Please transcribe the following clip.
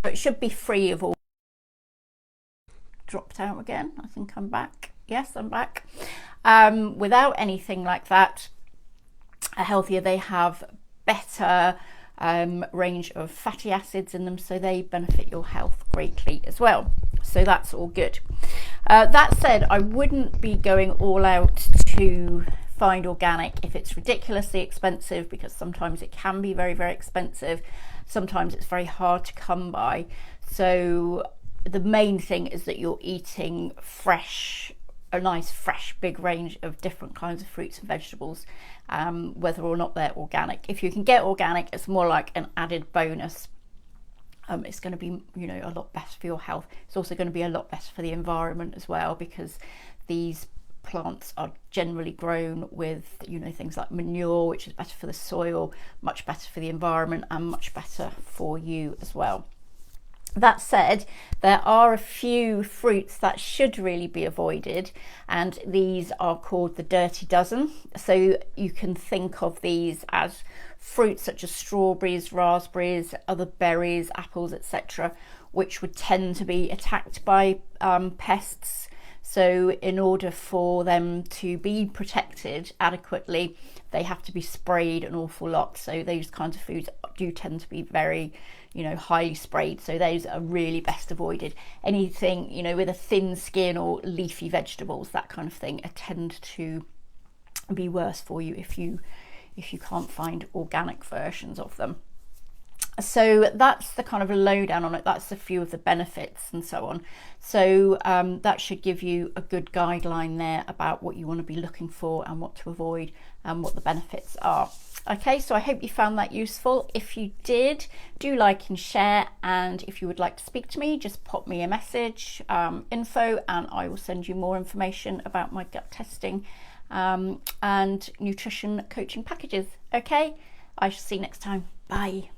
it should be free of all. Dropped out again. I think I'm back. Yes, I'm back. Without anything like that, healthier, they have better range of fatty acids in them, so they benefit your health greatly as well. So that's all good. That said, I wouldn't be going all out to find organic if it's ridiculously expensive, because sometimes it can be very, very expensive. Sometimes it's very hard to come by. So the main thing is that you're eating fresh, a nice fresh big range of different kinds of fruits and vegetables, whether or not they're organic. If you can get organic, it's more like an added bonus. It's going to be, you know, a lot better for your health. It's also going to be a lot better for the environment as well, because these plants are generally grown with, you know, things like manure, which is better for the soil, much better for the environment, and much better for you as well. That said, there are a few fruits that should really be avoided, and these are called the dirty dozen. So you can think of these as fruits such as strawberries, raspberries, other berries, apples, etc., which would tend to be attacked by pests. So in order for them to be protected adequately, they have to be sprayed an awful lot. So those kinds of foods do tend to be very, you know, highly sprayed. So those are really best avoided. Anything, you know, with a thin skin or leafy vegetables, that kind of thing, tend to be worse for you if you can't find organic versions of them. So that's the kind of lowdown on it. That's a few of the benefits and so on. So that should give you a good guideline there about what you want to be looking for and what to avoid and what the benefits are. Okay, so I hope you found that useful. If you did, do like and share, and if you would like to speak to me, just pop me a message, info, and I will send you more information about my gut testing and nutrition coaching packages. Okay, I shall see you next time. Bye.